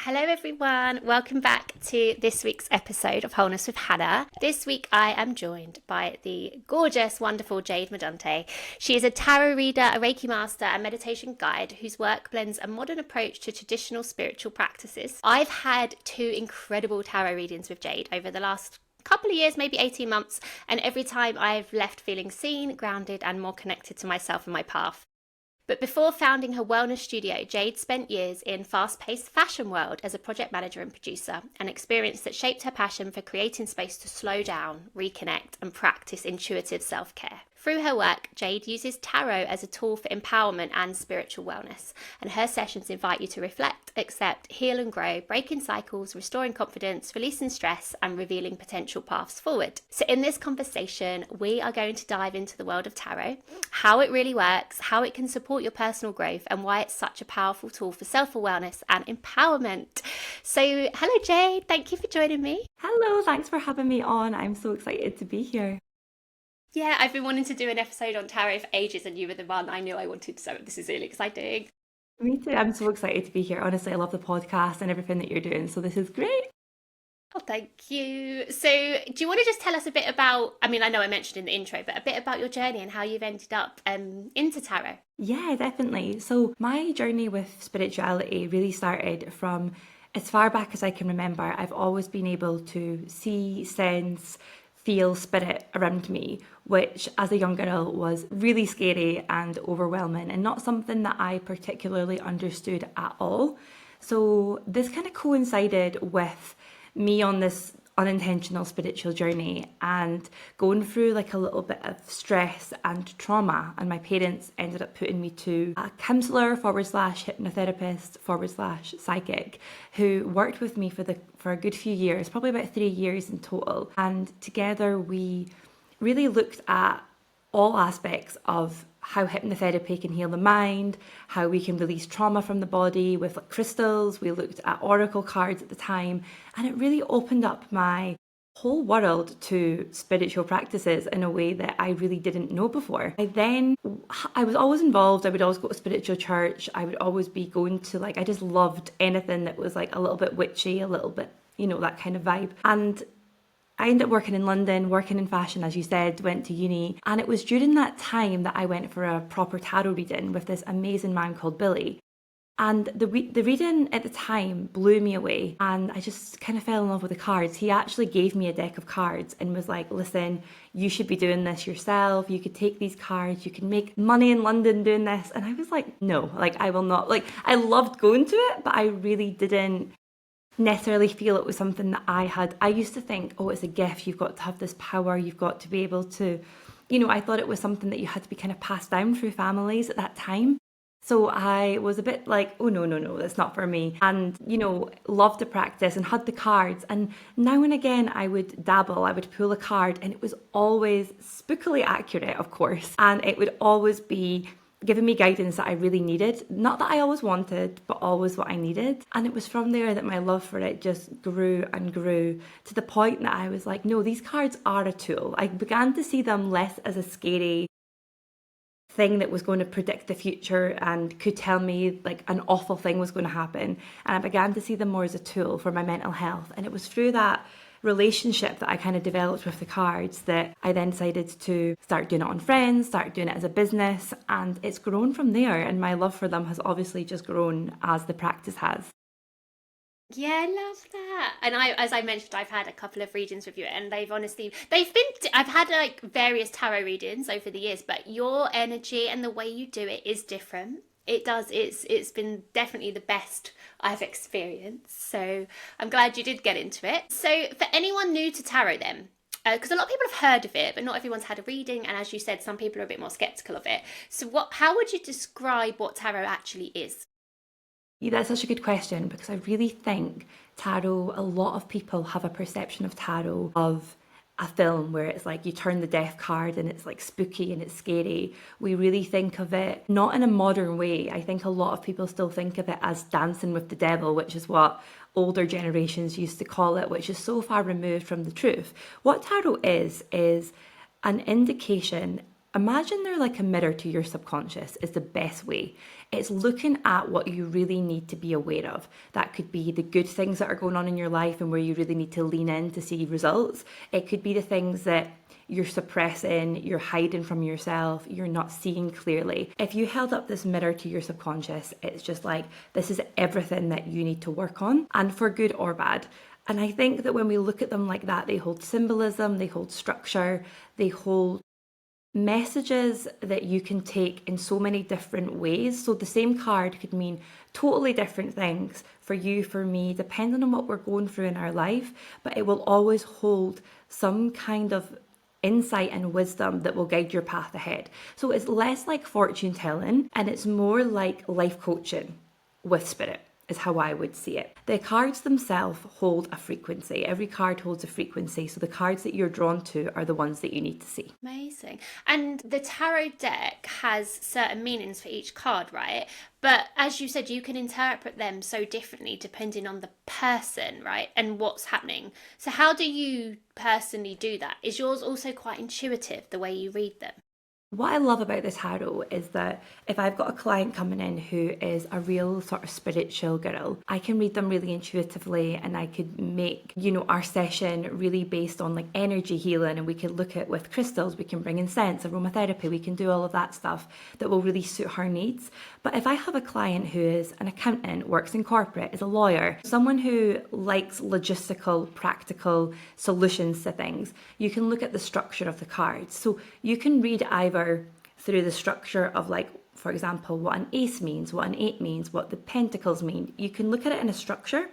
Hello everyone, welcome back to this week's episode of Wholeness with Hannah. This week I am joined by the gorgeous, wonderful Jade Mordente. She is a tarot reader, a Reiki Master and meditation guide whose work blends a modern approach to traditional spiritual practices. I've had two incredible tarot readings with Jade over the last couple of years, maybe 18 months, and every time I've left feeling seen, grounded and more connected to myself and my path. But before founding her wellness studio, Jade spent years in fast-paced fashion world as a project manager and producer, an experience that shaped her passion for creating space to slow down, reconnect, and practice intuitive self-care. Through her work, Jade uses tarot as a tool for empowerment and spiritual wellness, and her sessions invite you to reflect, accept, heal and grow, breaking cycles, restoring confidence, releasing stress, and revealing potential paths forward. So in this conversation, we are going to dive into the world of tarot, how it really works, how it can support your personal growth, and why it's such a powerful tool for self-awareness and empowerment. So hello Jade, thank you for joining me. Hello, thanks for having me on. I'm so excited to be here. Yeah, I've been wanting to do an episode on tarot for ages and you were the one I knew I wanted, so this is really exciting. Me too. I'm so excited to be here. Honestly, I love the podcast and everything that you're doing, so this is great. Oh, thank you. So do you want to just tell us a bit about, I mean, I know I mentioned in the intro, but a bit about your journey and how you've ended up into tarot? Yeah, definitely. So my journey with spirituality really started from as far back as I can remember. I've always been able to see, sense, feel spirit around me, which as a young girl was really scary and overwhelming and not something that I particularly understood at all. So this kind of coincided with me on this unintentional spiritual journey and going through like a little bit of stress and trauma, and my parents ended up putting me to a counsellor / hypnotherapist / psychic who worked with me for a good few years, probably about 3 years in total, and together we really looked at all aspects of how hypnotherapy can heal the mind, how we can release trauma from the body with like crystals. We looked at oracle cards at the time, and it really opened up my whole world to spiritual practices in a way that I really didn't know before. I was always involved. I would always go to spiritual church. I would always be going to I just loved anything that was like a little bit witchy, a little bit, that kind of vibe. And I ended up working in London, working in fashion, as you said, went to uni. And it was during that time that I went for a proper tarot reading with this amazing man called Billy. And the reading at the time blew me away. And I just kind of fell in love with the cards. He actually gave me a deck of cards and was like, listen, you should be doing this yourself. You could take these cards. You can make money in London doing this. And I was like, no, I will not. I loved going to it, but I really didn't necessarily feel it was something that I used to think, oh, it's a gift, you've got to have this power, you've got to be able to, I thought it was something that you had to be kind of passed down through families at that time. So I was a bit like, oh, no, that's not for me. And, loved the practice and had the cards. And now and again, I would dabble, I would pull a card, and it was always spookily accurate, of course. And it would always be giving me guidance that I really needed. Not that I always wanted, but always what I needed. And it was from there that my love for it just grew and grew to the point that I was like, no, these cards are a tool. I began to see them less as a scary thing that was going to predict the future and could tell me like an awful thing was going to happen. And I began to see them more as a tool for my mental health. And it was through that relationship that I kind of developed with the cards that I then decided to start doing it on friends, start doing it as a business, and it's grown from there. And my love for them has obviously just grown as the practice has. Yeah, I love that. And as I mentioned, I've had a couple of readings with you, and I've had like various tarot readings over the years, but your energy and the way you do it is different. It's been definitely the best I've experienced. So I'm glad you did get into it. So for anyone new to tarot then, because a lot of people have heard of it, but not everyone's had a reading. And as you said, some people are a bit more skeptical of it. So how would you describe what tarot actually is? Yeah, that's such a good question, because I really think tarot, a lot of people have a perception of tarot of a film where it's like you turn the death card and it's like spooky and it's scary. We really think of it not in a modern way. I think a lot of people still think of it as dancing with the devil, which is what older generations used to call it, which is so far removed from the truth. What tarot is an indication Imagine they're like a mirror to your subconscious is the best way. It's looking at what you really need to be aware of. That could be the good things that are going on in your life and where you really need to lean in to see results. It could be the things that you're suppressing, you're hiding from yourself, you're not seeing clearly. If you held up this mirror to your subconscious, it's just like, this is everything that you need to work on, and for good or bad. And I think that when we look at them like that, they hold symbolism, they hold structure, they hold messages that you can take in so many different ways. So the same card could mean totally different things for you, for me, depending on what we're going through in our life, but it will always hold some kind of insight and wisdom that will guide your path ahead. So it's less like fortune telling and it's more like life coaching with spirit, is how I would see it. The cards themselves hold a frequency. Every card holds a frequency. So the cards that you're drawn to are the ones that you need to see. Amazing. And the tarot deck has certain meanings for each card, right? But as you said, you can interpret them so differently depending on the person, right? And what's happening. So how do you personally do that? Is yours also quite intuitive, the way you read them? What I love about the tarot is that if I've got a client coming in who is a real sort of spiritual girl, I can read them really intuitively and I could make, our session really based on like energy healing, and we could look at with crystals, we can bring in scents, aromatherapy, we can do all of that stuff that will really suit her needs. But if I have a client who is an accountant, works in corporate, is a lawyer, someone who likes logistical, practical solutions to things, you can look at the structure of the cards. So you can read either through the structure of, like, for example, what an ace means, what an eight means, what the pentacles mean. You can look at it in a structure,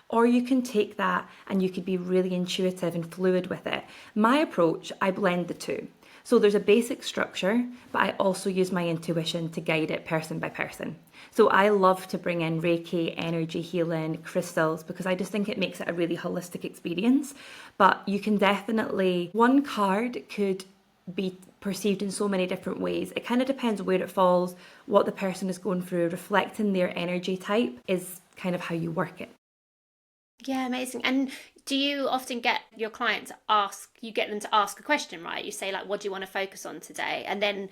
or you can take that and you could be really intuitive and fluid with it. My approach, I blend the two. So there's a basic structure, but I also use my intuition to guide it person by person. So I love to bring in Reiki, energy healing, crystals, because I just think it makes it a really holistic experience. But you can definitely, one card could be perceived in so many different ways. It kind of depends where it falls, what the person is going through. Reflecting their energy type is kind of how you work it. Yeah, amazing. And do you often get your clients get them to ask a question, right? You say, like, what do you want to focus on today? And then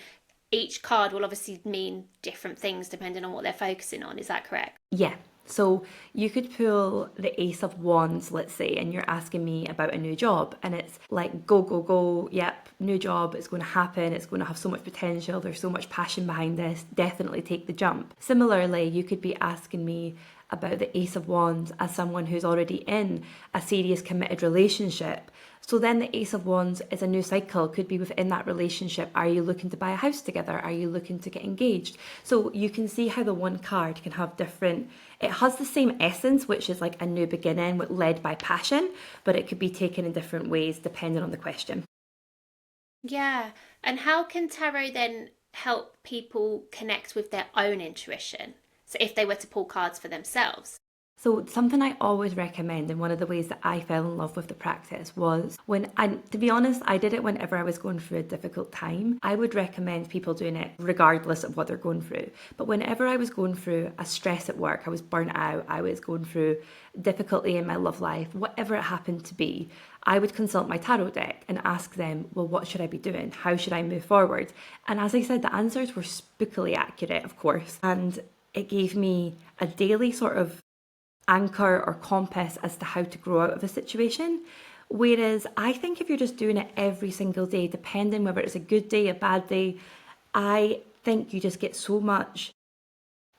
each card will obviously mean different things depending on what they're focusing on. Is that correct? Yeah. So you could pull the Ace of Wands, let's say, and you're asking me about a new job, and it's like, go, go, go. Yep, new job, it's going to happen. It's going to have so much potential. There's so much passion behind this. Definitely take the jump. Similarly, you could be asking me about the Ace of Wands as someone who's already in a serious committed relationship. So then the Ace of Wands is a new cycle, could be within that relationship. Are you looking to buy a house together? Are you looking to get engaged? So you can see how the one card can have different, it has the same essence, which is like a new beginning led by passion, but it could be taken in different ways depending on the question. Yeah. And how can tarot then help people connect with their own intuition? So if they were to pull cards for themselves. So something I always recommend, and one of the ways that I fell in love with the practice was to be honest, I did it whenever I was going through a difficult time. I would recommend people doing it regardless of what they're going through. But whenever I was going through a stress at work, I was burnt out, I was going through difficulty in my love life, whatever it happened to be, I would consult my tarot deck and ask them, well, what should I be doing? How should I move forward? And as I said, the answers were spookily accurate, of course. And it gave me a daily sort of anchor or compass as to how to grow out of a situation. Whereas I think if you're just doing it every single day, depending whether it's a good day, a bad day, I think you just get so much,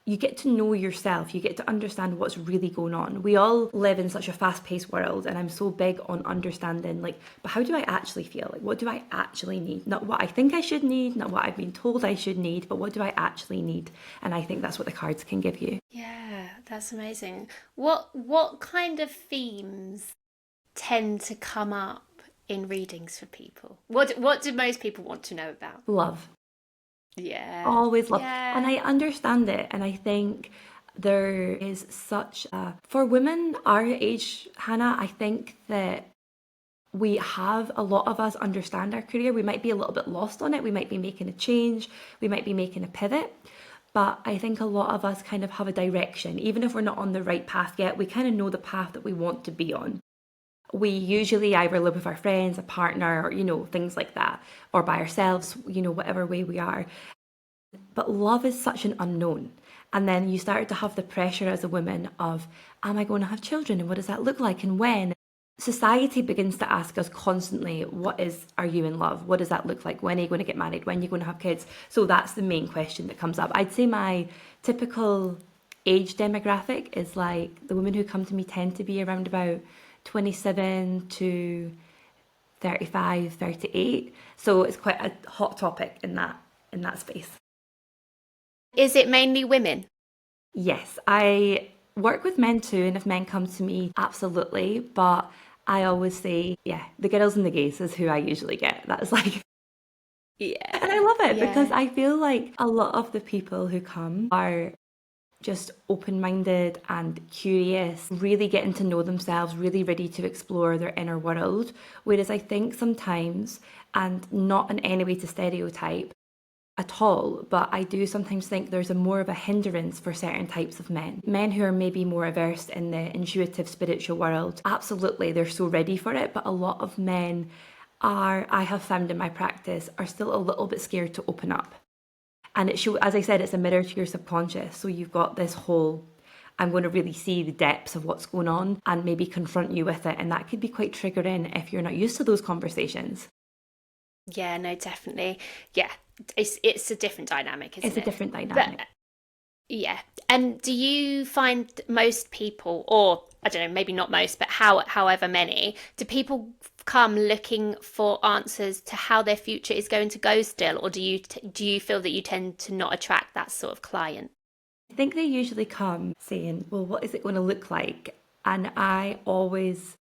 you get to know yourself, you get to understand what's really going on. We all live in such a fast-paced world, and I'm so big on understanding, like, but how do I actually feel? Like, what do I actually need? Not what I think I should need, not what I've been told I should need, but what do I actually need? And I think that's what the cards can give you. Yeah, that's amazing. What kind of themes tend to come up in readings for people? What do most people want to know about? Love. Yeah. Always love. Yeah. And I understand it. And I think there is such a, for women our age, Hannah, I think that we have, a lot of us understand our career. We might be a little bit lost on it. We might be making a change. We might be making a pivot. But I think a lot of us kind of have a direction. Even if we're not on the right path yet, we kind of know the path that we want to be on. We usually either live with our friends, a partner, or, things like that, or by ourselves, whatever way we are. But love is such an unknown. And then you start to have the pressure as a woman of, am I going to have children? And what does that look like? And when? Society begins to ask us constantly, are you in love? What does that look like? When are you going to get married? When are you going to have kids? So that's the main question that comes up. I'd say my typical age demographic is like the women who come to me tend to be around about 27 to 35, 38. So it's quite a hot topic in that space. Is it mainly women? Yes, I work with men too, and if men come to me, absolutely. But I always say, yeah, the girls and the gays is who I usually get. That's like, yeah. And I love it because I feel like a lot of the people who come are just open-minded and curious, really getting to know themselves, really ready to explore their inner world. Whereas I think sometimes, and not in any way to stereotype at all, but I do sometimes think there's more of a hindrance for certain types of men. Men who are maybe more versed in the intuitive spiritual world, absolutely, they're so ready for it, but a lot of men I have found in my practice, are still a little bit scared to open up. And as I said, it's a mirror to your subconscious. So you've got this whole, I'm going to really see the depths of what's going on and maybe confront you with it. And that could be quite triggering if you're not used to those conversations. Yeah, no, definitely. Yeah, it's a different dynamic, isn't it? It's a different dynamic. But, yeah. And do you find most people, or I don't know, maybe not most, but however many, do people come looking for answers to how their future is going to go still, or do you feel that you tend to not attract that sort of client? I think they usually come saying, well, what is it going to look like? And I always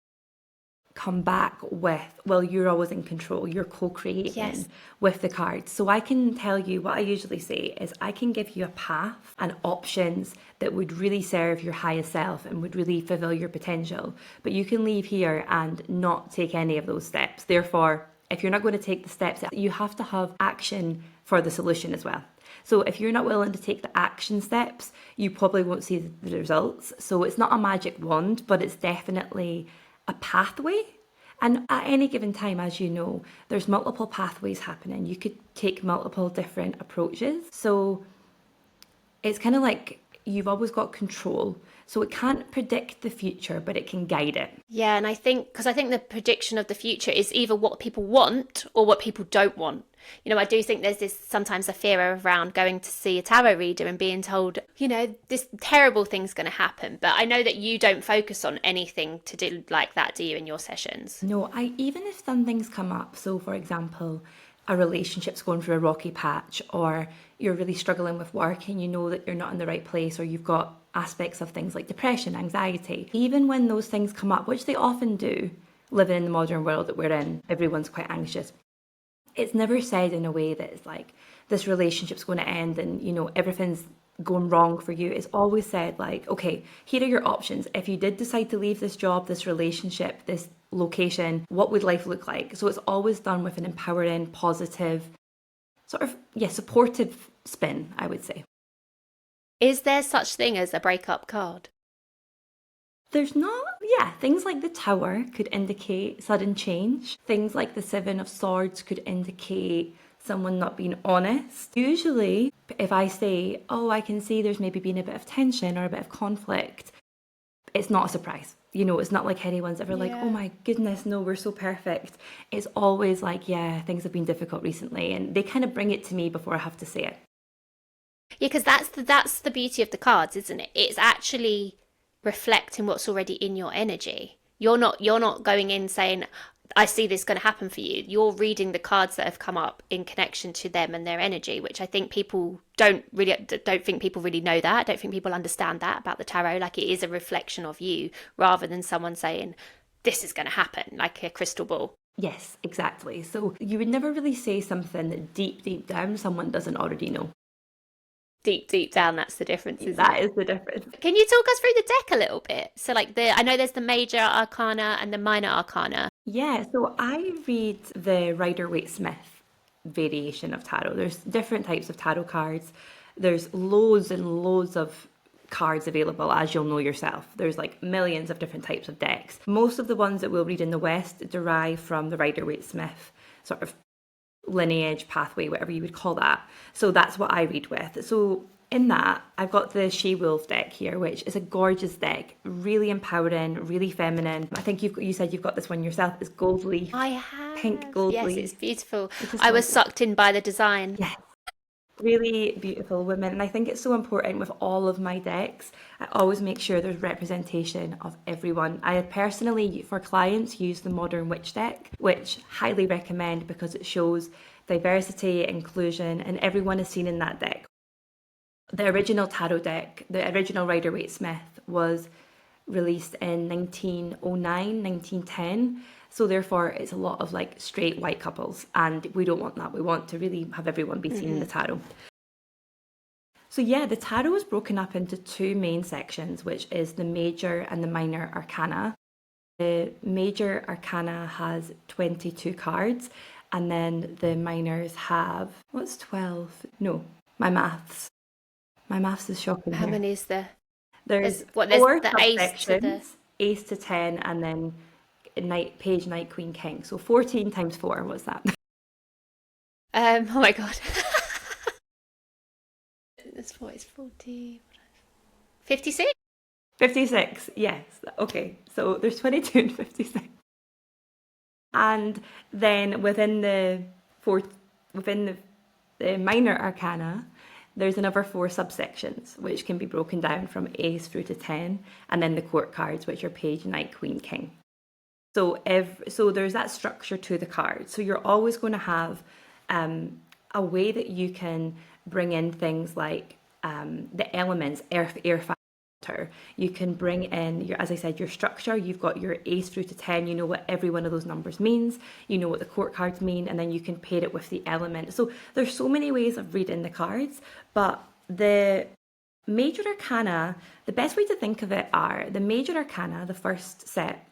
come back with, well, you're always in control, you're co-creating with the cards. So I can tell you, what I usually say is I can give you a path and options that would really serve your highest self and would really fulfill your potential. But you can leave here and not take any of those steps. Therefore, if you're not going to take the steps, you have to have action for the solution as well. So if you're not willing to take the action steps, you probably won't see the results. So it's not a magic wand, but it's definitely a pathway. And at any given time, as you know, there's multiple pathways happening. You could take multiple different approaches. So it's kind of like you've always got control. So it can't predict the future, but it can guide it. Yeah, and I think the prediction of the future is either what people want or what people don't want. I do think there's sometimes a fear around going to see a tarot reader and being told, this terrible thing's going to happen. But I know that you don't focus on anything to do like that, do you, in your sessions? No, even if some things come up, so for example, a relationship's going through a rocky patch, or you're really struggling with work and you know that you're not in the right place, or you've got aspects of things like depression, anxiety, even when those things come up, which they often do, living in the modern world that we're in, everyone's quite anxious. It's never said in a way that it's like, this relationship's going to end and, everything's going wrong for you. It's always said like, okay, here are your options. If you did decide to leave this job, this relationship, this location, what would life look like? So it's always done with an empowering, positive, sort of, supportive spin, I would say. Is there such thing as a breakup card? There's not, things like the Tower could indicate sudden change. Things like the Seven of Swords could indicate someone not being honest. Usually, if I say, I can see there's maybe been a bit of tension or a bit of conflict, it's not a surprise. It's not like anyone's ever like, oh my goodness, no, we're so perfect. It's always like, things have been difficult recently. And they kind of bring it to me before I have to say it. Yeah, because that's the beauty of the cards, isn't it? It's actually reflecting what's already in your energy. You're not going in saying, I see this going to happen for you. You're reading the cards that have come up in connection to them and their energy, which I think people don't think people really know that. I don't think people understand that about the tarot. Like, it is a reflection of you rather than someone saying, this is going to happen, like a crystal ball. Yes, exactly. So you would never really say something that deep down someone doesn't already know. Deep down, that's the difference, isn't That it? is the difference. Can you talk us through the deck a little bit? So like I know there's the major arcana and the minor arcana. Yeah, so I read the Rider-Waite-Smith variation of tarot. There's different types of tarot cards. There's loads and loads of cards available, as you'll know yourself. There's like millions of different types of decks. Most of the ones that we'll read in the West derive from the Rider-Waite-Smith sort of lineage, pathway, whatever you would call that. So that's what I read with. So in that, I've got the She-Wolf deck here, which is a gorgeous deck, really empowering, really feminine. I think you said you've got this one yourself. It's gold leaf. I have. Pink gold Yes, leaf. it's beautiful. It's I was gorgeous. sucked in by the design. Yes. Really beautiful women, and I think it's so important with all of my decks. I always make sure there's representation of everyone. I personally, for clients, use the Modern Witch deck, which highly recommend because it shows diversity, inclusion, and everyone is seen in that deck. The original tarot deck, the original Rider-Waite-Smith, was released in 1909, 1910. So therefore, it's a lot of like straight white couples, and we don't want that. We want to really have everyone be seen in the tarot. So yeah, the tarot is broken up into two main sections, which is the major and the minor arcana. The major arcana has 22 cards, and then the minors have, what's 12? No, my maths. My maths is shocking. How here. many is there? There's four the ace to the... ace to 10, and then knight, page, knight, queen, king. So 14 times 4, what's that? Oh my god. That's what is 40. 56? 56, yes. Okay, so there's 22 and 56. And then within the minor arcana, there's another 4 subsections, which can be broken down from ace through to 10, and then the court cards, which are page, knight, queen, king. So there's that structure to the cards. So you're always going to have a way that you can bring in things like the elements, earth, air, fire, water. You can bring in, as I said, your structure. You've got your ace through to 10. You know what every one of those numbers means. You know what the court cards mean, and then you can pair it with the element. So there's so many ways of reading the cards, but the major arcana, the best way to think of it are the major arcana, the first set,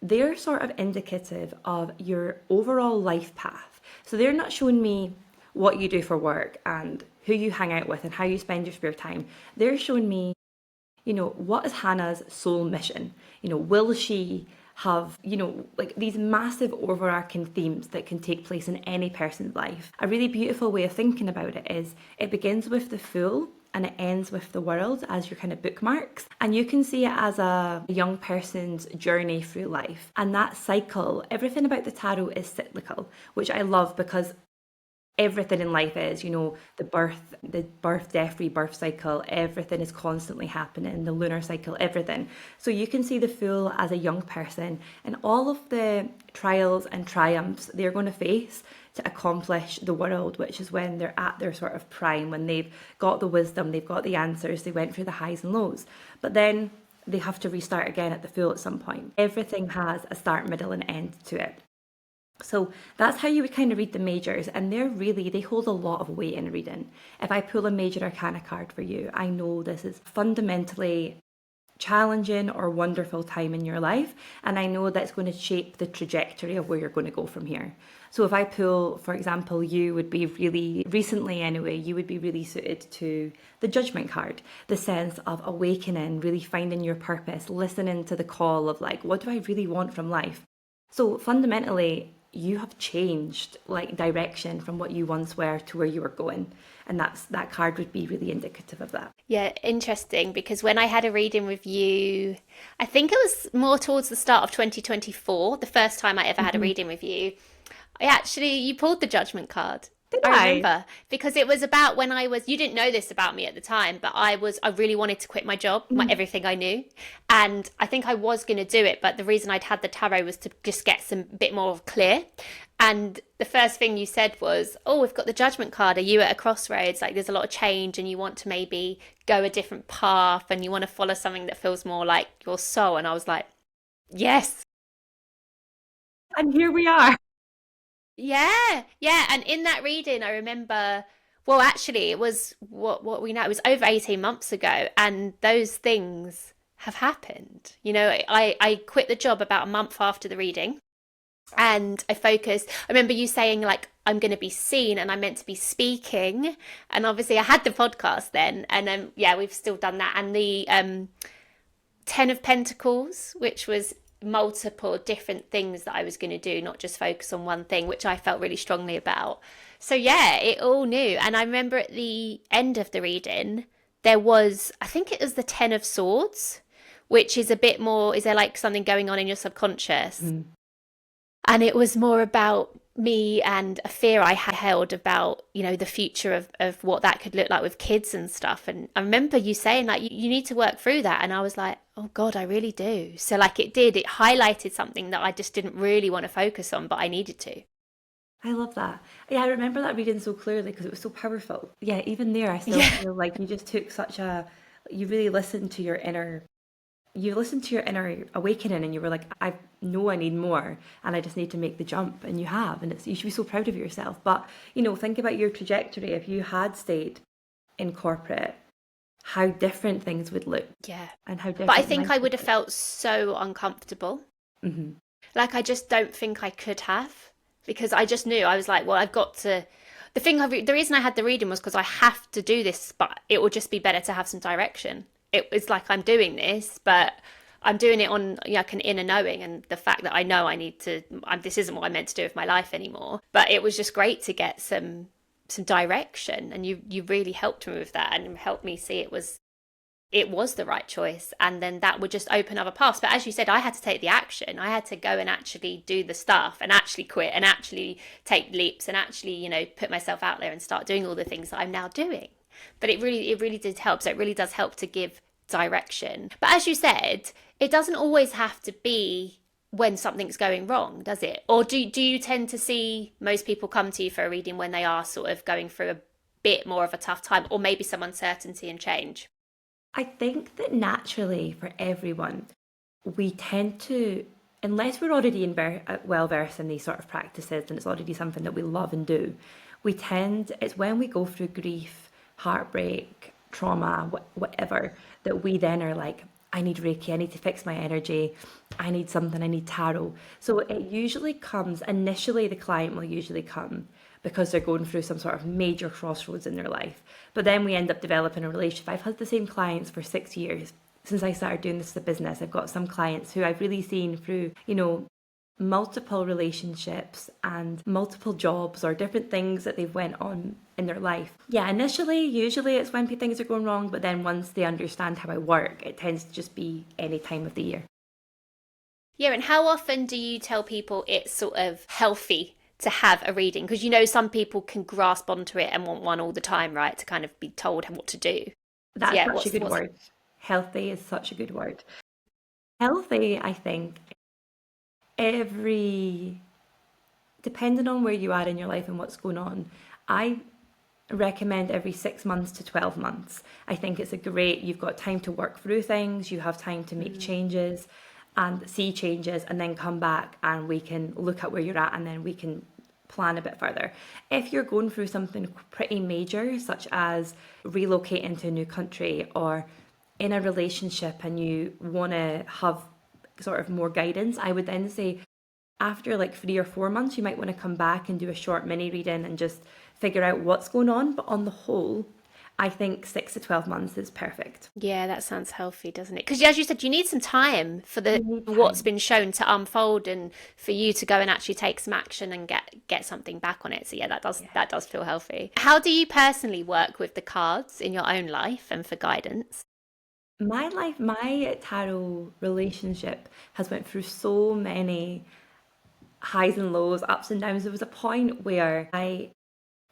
they're sort of indicative of your overall life path. So they're not showing me what you do for work and who you hang out with and how you spend your spare time. They're showing me, what is Hannah's soul mission? Will she have, like these massive overarching themes that can take place in any person's life? A really beautiful way of thinking about it is it begins with the Fool and it ends with the World as your kind of bookmarks. And you can see it as a young person's journey through life. And that cycle, everything about the tarot is cyclical, which I love because everything in life is, the birth, death, rebirth cycle, everything is constantly happening, the lunar cycle, everything. So you can see the Fool as a young person and all of the trials and triumphs they're going to face to accomplish the World, which is when they're at their sort of prime, when they've got the wisdom, they've got the answers, they went through the highs and lows. But then they have to restart again at the Fool at some point. Everything has a start, middle and end to it. So that's how you would kind of read the majors, and they hold a lot of weight in reading. If I pull a major arcana card for you, I know this is fundamentally challenging or wonderful time in your life, and I know that's going to shape the trajectory of where you're going to go from here. So if I pull, for example, you would be really suited to the Judgment card, the sense of awakening, really finding your purpose, listening to the call of like, what do I really want from life? So fundamentally, you have changed like direction from what you once were to where you were going. And that card would be really indicative of that. Yeah, interesting, because when I had a reading with you, I think it was more towards the start of 2024, the first time I ever had a reading with you, you pulled the Judgment card. I remember, because it was about when you didn't know this about me at the time, but I really wanted to quit my job, everything I knew. And I think I was going to do it, but the reason I'd had the tarot was to just get some bit more clear. And the first thing you said was, oh, we've got the Judgment card. Are you at a crossroads? Like there's a lot of change and you want to maybe go a different path and you want to follow something that feels more like your soul. And I was like, yes. And here we are. Yeah. And in that reading, I remember, well, actually, it was what we know. It was over 18 months ago, and those things have happened. I quit the job about a month after the reading, And I focused. I remember you saying, like, I'm going to be seen and I'm meant to be speaking. And obviously, I had the podcast then. And yeah, we've still done that. And the 10 of Pentacles, which was multiple different things that I was going to do, not just focus on one thing, which I felt really strongly about. So, yeah, it all new. And I remember at the end of the reading, there was, I think it was the 10 of Swords, which is a bit more, is there like something going on in your subconscious? Mm. And it was more about me and a fear I had held about, you know, the future of what that could look like with kids and stuff. And I remember you saying, like, you need to work through that. And I was like, oh God, I really do. So like it highlighted something that I just didn't really want to focus on, but I needed to. I love that. Yeah, I remember that reading so clearly because it was so powerful. Yeah, even there, I still feel like you just took you really listened to your inner awakening, and you were like, I know I need more and I just need to make the jump, and you have, and you should be so proud of yourself. But think about your trajectory. If you had stayed in corporate, how different things would look. Yeah. And how different. But I think I would have felt so uncomfortable. Mm-hmm. Like I just don't think I could have, because I just knew, I was like, well, I've got to. The reason I had the reading was because I have to do this, but it will just be better to have some direction. It's like I'm doing this, but I'm doing it on like an inner knowing, and the fact that I know I need to. This isn't what I'm meant to do with my life anymore. But it was just great to get some direction, and you really helped me with that and helped me see it was the right choice, and then that would just open other paths. But as you said, I had to take the action. I had to go and actually do the stuff and actually quit and actually take leaps and actually put myself out there and start doing all the things that I'm now doing. But it really did help. So it really does help to give direction. But as you said, it doesn't always have to be when something's going wrong, does it? Or do you tend to see most people come to you for a reading when they are sort of going through a bit more of a tough time, or maybe some uncertainty and change? I think that naturally for everyone, we tend to, unless we're already well versed in these sort of practices and it's already something that we love and do, it's when we go through grief, heartbreak, trauma, whatever, that we then are like, I need Reiki, I need to fix my energy, I need something, I need tarot. So it usually comes, initially the client will usually come because they're going through some sort of major crossroads in their life. But then we end up developing a relationship. I've had the same clients for 6 years. Since I started doing this as a business, I've got some clients who I've really seen through, multiple relationships and multiple jobs or different things that they've went on in their life. Yeah, usually it's when things are going wrong, but then once they understand how I work, it tends to just be any time of the year. Yeah, and how often do you tell people it's sort of healthy to have a reading? Because some people can grasp onto it and want one all the time, right? To kind of be told what to do. That's such a good word. Healthy is such a good word. Healthy, I think, depending on where you are in your life and what's going on, I recommend every 6 months to 12 months. I think you've got time to work through things, you have time to make changes and see changes, and then come back and we can look at where you're at, and then we can plan a bit further. If you're going through something pretty major, such as relocating to a new country or in a relationship and you want to have sort of more guidance, I would then say after like 3 or 4 months, you might want to come back and do a short mini reading and just figure out what's going on. But on the whole, I think 6 to 12 months is perfect. Yeah, that sounds healthy, doesn't it? Because as you said, you need some time for what's been shown to unfold, and for you to go and actually take some action and get something back on it. So yeah, that does feel healthy. How do you personally work with the cards in your own life and for guidance? My tarot relationship has went through so many highs and lows, ups and downs. There was a point where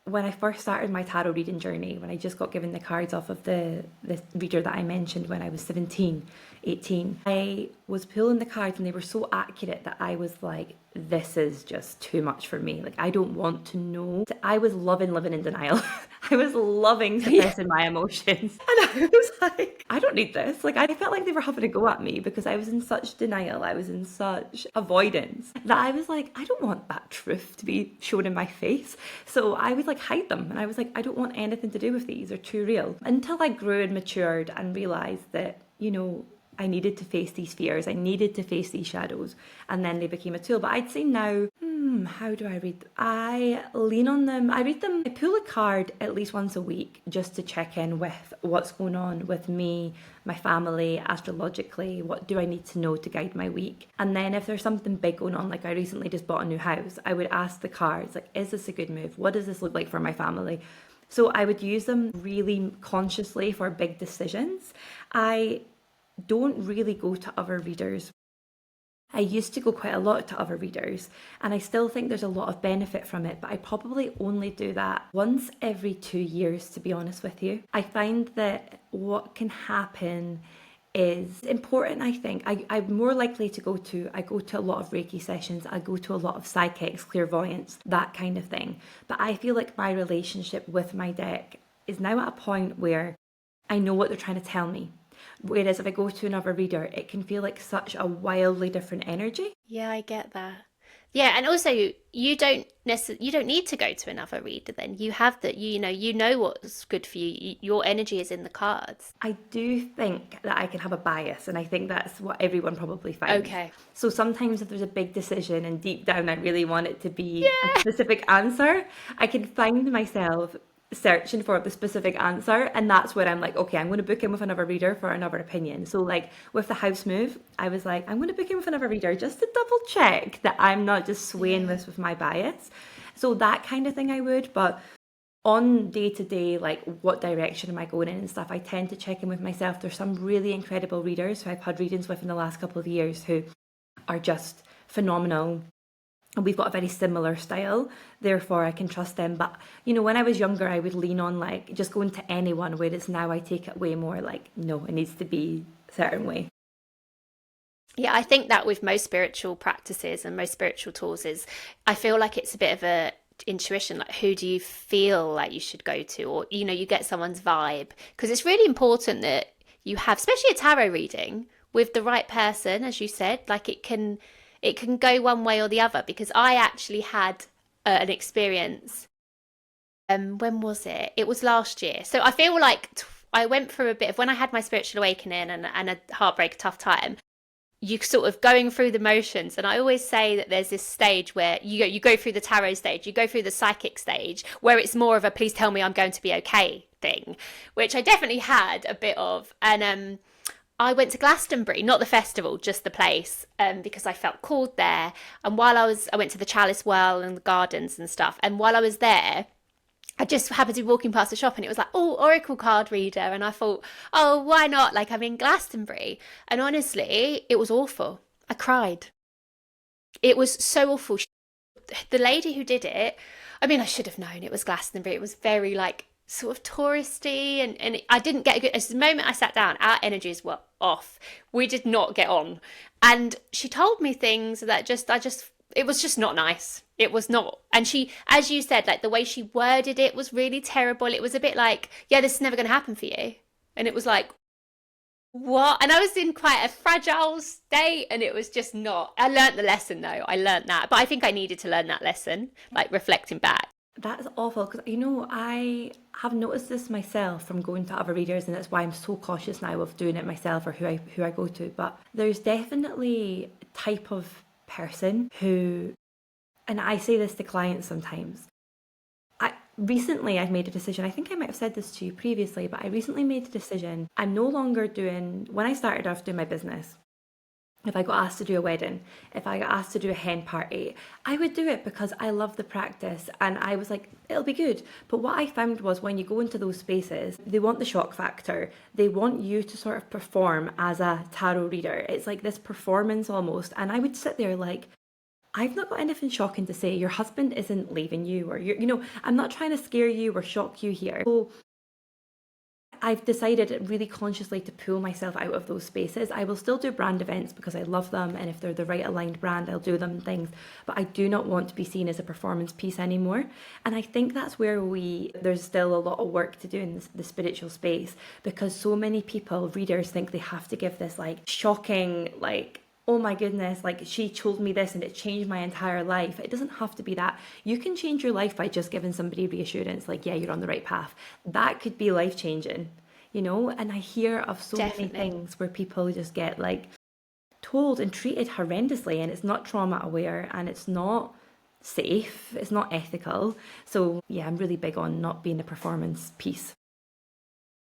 when I first started my tarot reading journey, when I just got given the cards off of the reader that I mentioned when I was 17, 18, I was pulling the cards and they were so accurate that I was like, this is just too much for me. Like, I don't want to know. I was loving living in denial. I was loving suppressing my emotions. And I was like, I don't need this. Like, I felt like they were having a go at me because I was in such denial. I was in such avoidance that I was like, I don't want that truth to be shown in my face. So I would like hide them. And I was like, I don't want anything to do with these. They're too real. Until I grew and matured and realized that, I needed to face these fears. I needed to face these shadows. And then they became a tool. But I'd say now, how do I read them? I lean on them. I read them. I pull a card at least once a week just to check in with what's going on with me, my family, astrologically. What do I need to know to guide my week? And then if there's something big going on, like I recently just bought a new house, I would ask the cards, like, is this a good move? What does this look like for my family? So I would use them really consciously for big decisions. I don't really go to other readers. I used to go quite a lot to other readers, and I still think there's a lot of benefit from it, but I probably only do that once every 2 years, to be honest with you. I find that what can happen is important. I think I'm more likely to I go to a lot of Reiki sessions, I go to a lot of psychics, clairvoyance, that kind of thing. But I feel like my relationship with my deck is now at a point where I know what they're trying to tell me. Whereas if I go to another reader, it can feel like such a wildly different energy. Yeah, I get that. Yeah, and also you don't need to go to another reader then. You have that, you know what's good for you. Your energy is in the cards. I do think that I can have a bias, and I think that's what everyone probably finds. Okay. So sometimes if there's a big decision and deep down I really want it to be a specific answer, I can find myself searching for the specific answer, and that's where I'm like, okay, I'm going to book in with another reader for another opinion. So like with the house move, I was like, I'm going to book in with another reader just to double check that I'm not just swaying this with my bias. So that kind of thing I would, but on day to day, like what direction am I going in and stuff, I tend to check in with myself. There's some really incredible readers who I've had readings with in the last couple of years who are just phenomenal. And we've got a very similar style, therefore I can trust them. But, when I was younger, I would lean on like just going to anyone, whereas now I take it way more like, no, it needs to be a certain way. Yeah, I think that with most spiritual practices and most spiritual tools is, I feel like it's a bit of a intuition, like who do you feel like you should go to, or you get someone's vibe, because it's really important that you have, especially a tarot reading, with the right person, as you said. Like it can go one way or the other, because I actually had an experience. When was it? It was last year. So I feel like I went through a bit of, when I had my spiritual awakening and a heartbreak, a tough time, you sort of going through the motions. And I always say that there's this stage where you go through the tarot stage, you go through the psychic stage, where it's more of a please tell me I'm going to be okay thing, which I definitely had a bit of. And I went to Glastonbury, not the festival, just the place, because I felt called there. And I went to the Chalice Well and the gardens and stuff. And while I was there, I just happened to be walking past the shop and it was like, oh, Oracle card reader. And I thought, oh, why not? Like, I'm in Glastonbury. And honestly, it was awful. I cried. It was so awful. The lady who did it, I mean, I should have known it was Glastonbury. It was very like sort of touristy, and I didn't get a good, as the moment I sat down, our energies were off. We did not get on. And she told me things that it was just not nice. It was not. And she, as you said, like the way she worded it was really terrible. It was a bit like, yeah, this is never going to happen for you. And it was like, what? And I was in quite a fragile state, and it was just not. I learnt the lesson though. I learnt that. But I think I needed to learn that lesson, like reflecting back. That's awful, because I have noticed this myself from going to other readers, and that's why I'm so cautious now of doing it myself or who I go to. But there's definitely a type of person who, and I say this to clients sometimes, recently I've made a decision. I think I might have said this to you previously, but I recently made a decision. I'm no longer doing, when I started off doing my business, if I got asked to do a wedding, if I got asked to do a hen party, I would do it because I love the practice and I was like, it'll be good. But what I found was when you go into those spaces, they want the shock factor. They want you to sort of perform as a tarot reader. It's like this performance almost. And I would sit there like, I've not got anything shocking to say. Your husband isn't leaving you, or I'm not trying to scare you or shock you here. So I've decided really consciously to pull myself out of those spaces. I will still do brand events because I love them, and if they're the right aligned brand, I'll do them and things, but I do not want to be seen as a performance piece anymore. And I think that's where there's still a lot of work to do in the spiritual space, because so many people, readers, think they have to give this like shocking, like, oh my goodness, like she told me this and it changed my entire life. It doesn't have to be that. You can change your life by just giving somebody reassurance, like, yeah, you're on the right path. That could be life changing. you know? And I hear of so many Definitely. things where people just get like told and treated horrendously, and it's not trauma aware, and it's not safe, it's not ethical. So yeah, I'm really big on not being a performance piece.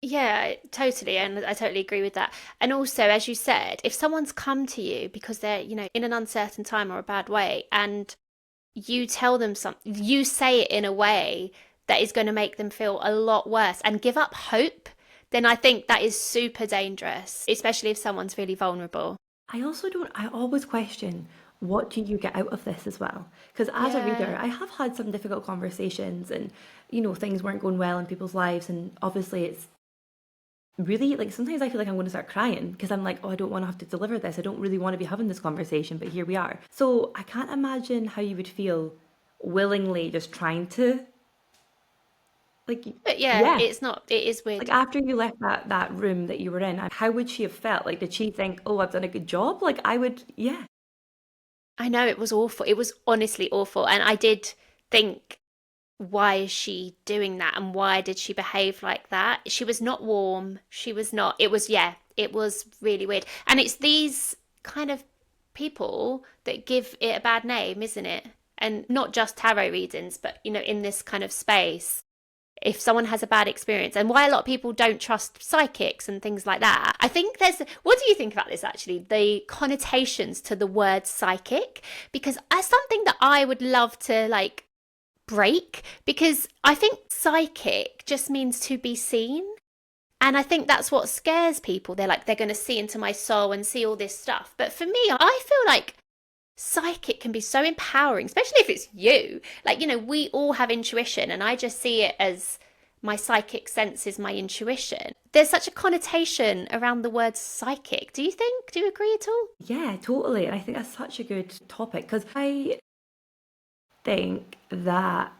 Yeah, totally. And I totally agree with that. And also, as you said, if someone's come to you because they're, in an uncertain time or a bad way, and you tell them something, you say it in a way that is going to make them feel a lot worse and give up hope, then I think that is super dangerous, especially if someone's really vulnerable. I always question, what do you get out of this as well? Because as a reader, Yeah, I have had some difficult conversations, and, things weren't going well in people's lives. And obviously, it's really like sometimes I feel like I'm going to start crying because I'm like, oh, I don't want to have to deliver this. I don't really want to be having this conversation, but here we are. So I can't imagine how you would feel willingly just trying to, like, but yeah, yeah. it is weird. Like after you left that room that you were in, how would she have felt? Like, did she think, "Oh, I've done a good job"? Like, I would, yeah, I know it was awful. It was honestly awful. And I did think, why is she doing that? And why did she behave like that? She was not warm. She was not, it was, yeah, it was really weird. And it's these kind of people that give it a bad name, isn't it? And not just tarot readings, but, in this kind of space, if someone has a bad experience, and why a lot of people don't trust psychics and things like that. I think what do you think about this actually? The connotations to the word psychic, because as something that I would love to like break, because I think psychic just means to be seen. And I think that's what scares people. They're like, they're going to see into my soul and see all this stuff. But for me, I feel like psychic can be so empowering, especially if it's you. Like, we all have intuition, and I just see it as my psychic sense is my intuition. There's such a connotation around the word psychic. Do you think? Do you agree at all? yeah, totally. And I think that's such a good topic because I think that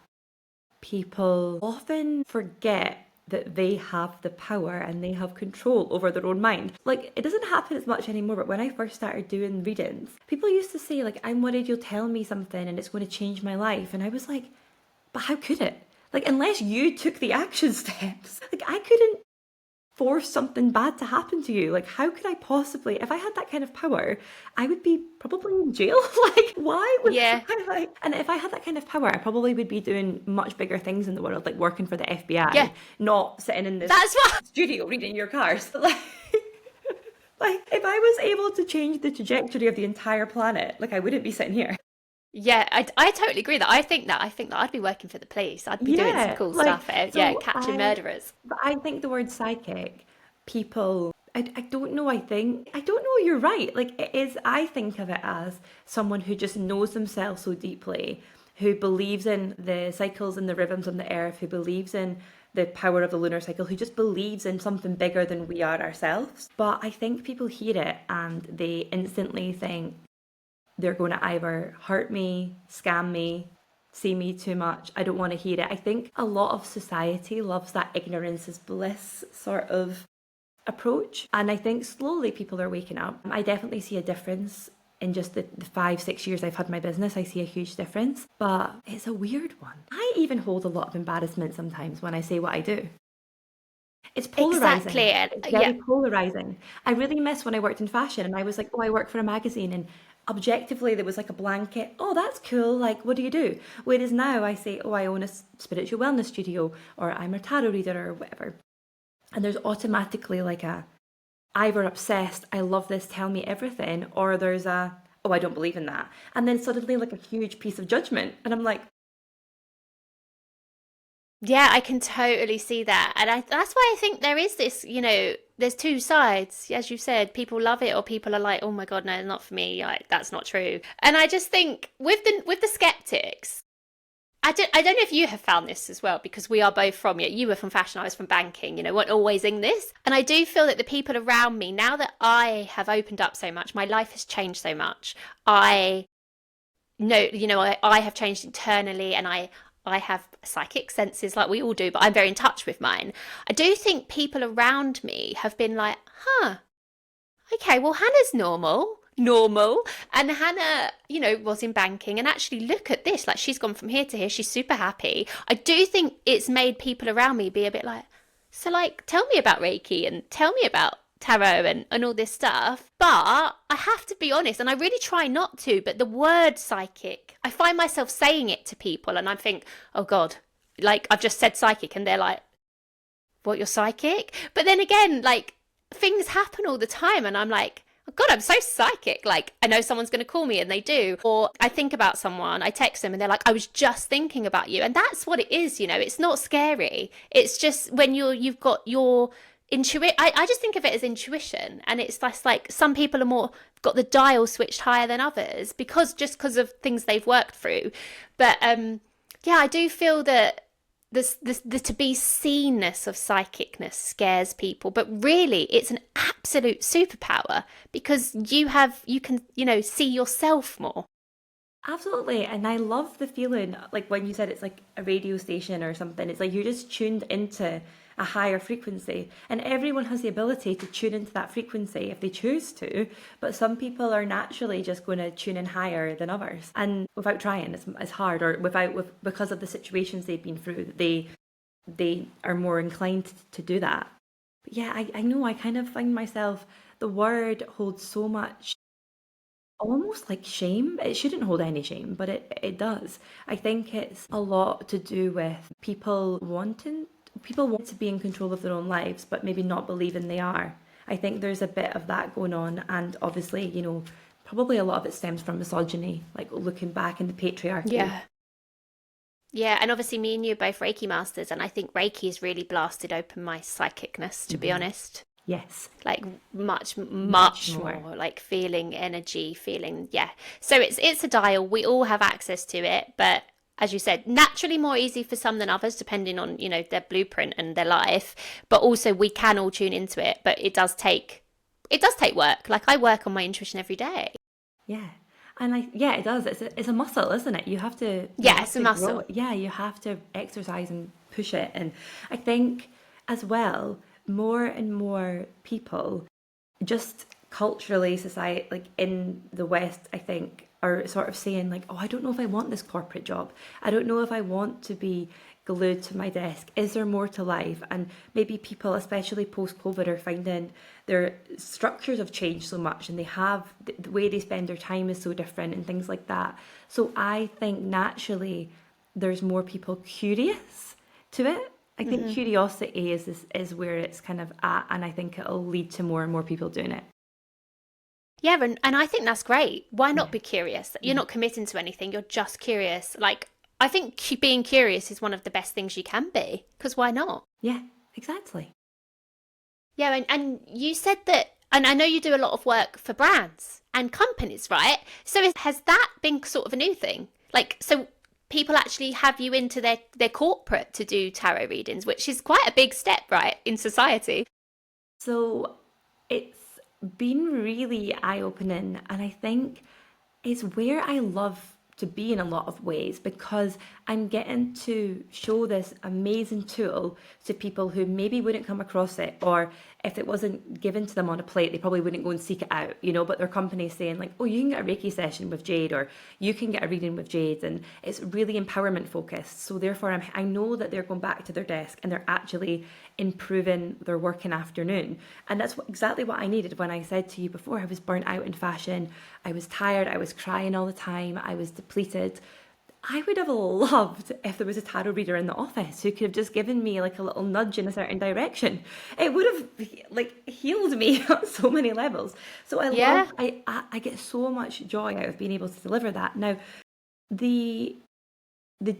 people often forget that they have the power and they have control over their own mind. Like, it doesn't happen as much anymore, but when I first started doing readings, people used to say, like, I'm worried you'll tell me something and it's going to change my life. And I was like, but how could it? Like, unless you took the action steps, like, I couldn't force something bad to happen to you. Like, how could I possibly, if I had that kind of power, I would be probably in jail. Like, why would Yeah. I like, and if I had that kind of power, I probably would be doing much bigger things in the world, like working for the FBI, Yeah. not sitting in this That's what. studio reading your cars. Like, if I was able to change the trajectory of the entire planet, like, I wouldn't be sitting here. Yeah, I totally agree that. I think that I'd be working for the police. I'd be doing some Yeah, cool like, stuff. Yeah, so catching murderers. but I think the word psychic, people, I don't know, I don't know, you're right. Like, it is, I think of it as someone who just knows themselves so deeply, who believes in the cycles and the rhythms on the earth, who believes in the power of the lunar cycle, who just believes in something bigger than we are ourselves. But I think people hear it and they instantly think, they're going to either hurt me, scam me, see me too much. I don't want to hear it. I think a lot of society loves that ignorance is bliss sort of approach. And I think slowly people are waking up. I definitely see a difference in just the 5, 6 years I've had my business. I see a huge difference, but it's a weird one. I even hold a lot of embarrassment sometimes when I say what I do. It's polarizing. Exactly. It's Yeah. very polarizing. I really miss when I worked in fashion and I was like, oh, I work for a magazine, and objectively there was like a blanket, oh, that's cool, like, what do you do? Whereas now I say, oh, I own a spiritual wellness studio, or I'm a tarot reader, or whatever. And there's automatically like a either obsessed, I love this, tell me everything, or there's a, oh, I don't believe in that. And then suddenly like a huge piece of judgment. And I'm like, Yeah, I can totally see that. And that's why I think there is this, there's two sides. As you said, people love it or people are like, oh my God, no, not for me. Like, that's not true. And I just think with the skeptics, I don't know if you have found this as well, because we are both from, you were from fashion, I was from banking, weren't always in this. And I do feel that the people around me, now that I have opened up so much, my life has changed so much. I know, I have changed internally, and I have psychic senses like we all do, but I'm very in touch with mine. I do think people around me have been like, huh, okay, well, Hannah's normal. And Hannah, was in banking, and actually look at this, like she's gone from here to here. She's super happy. I do think it's made people around me be a bit like, So, like, tell me about Reiki and tell me about tarot and all this stuff. But I have to be honest, and I really try not to, but the word psychic, I find myself saying it to people and I think, oh God, like I've just said psychic and they're like, what, you're psychic? But then again, like things happen all the time and I'm like, oh God, I'm so psychic. Like I know someone's going to call me and they do. Or I think about someone, I text them and they're like, I was just thinking about you. And that's what it is, you know, it's not scary. It's just when you've got your intuition. I just think of it as intuition. And it's like some people are more got the dial switched higher than others because of things they've worked through. But yeah, I do feel that the to be seenness of psychicness scares people, but really it's an absolute superpower because you can, you know, see yourself more. Absolutely. And I love the feeling, like when you said it's like a radio station or something, it's like you're just tuned into a higher frequency. And everyone has the ability to tune into that frequency if they choose to. But some people are naturally just going to tune in higher than others. And without trying, it's hard, or because of the situations they've been through, they are more inclined to do that. But yeah, I know I kind of find myself, the word holds so much almost like shame. It shouldn't hold any shame, but it does. I think it's a lot to do with people want to be in control of their own lives, but maybe not believing they are. I think there's a bit of that going on, and obviously, you know, probably a lot of it stems from misogyny, like looking back in the patriarchy. Yeah. Yeah, and obviously me and you are both Reiki masters, and I think Reiki has really blasted open my psychicness, to be honest. Yes. Like much more like feeling energy, feeling, yeah. So it's a dial. We all have access to it, but as you said, naturally more easy for some than others, depending on, you know, their blueprint and their life. But also we can all tune into it, but it does take work. Like I work on my intuition every day. Yeah. And it does. It's a muscle, isn't it? You have to It's a muscle. Yeah, you have to exercise and push it. And I think as well, more and more people, just culturally, society, like in the West, I think, are sort of saying like, oh, I don't know if I want this corporate job. I don't know if I want to be glued to my desk. Is there more to life? And maybe people, especially post-COVID, are finding their structures have changed so much and they have the way they spend their time is so different and things like that. So I think naturally there's more people curious to it. I think curiosity is where it's kind of at, and I think it'll lead to more and more people doing it. Yeah, and I think that's great. Why not be curious? You're not committing to anything, you're just curious. Like, I think being curious is one of the best things you can be, because why not? Yeah, exactly. Yeah, and you said that, and I know you do a lot of work for brands and companies, right? So has that been sort of a new thing? Like, so people actually have you into their corporate to do tarot readings, which is quite a big step, right, in society. So it's been really eye-opening, and I think it's where I love to be in a lot of ways, because I'm getting to show this amazing tool to people who maybe wouldn't come across it, or if it wasn't given to them on a plate, they probably wouldn't go and seek it out, you know, but their company's saying like, oh, you can get a Reiki session with Jade, or you can get a reading with Jade, and it's really empowerment focused. So therefore I know that they're going back to their desk and they're actually improving their working afternoon. And that's exactly what I needed when I said to you before, I was burnt out in fashion, I was tired, I was crying all the time, I was depleted. I would have loved if there was a tarot reader in the office who could have just given me like a little nudge in a certain direction. It would have like healed me on so many levels. So I get so much joy out of being able to deliver that. Now, the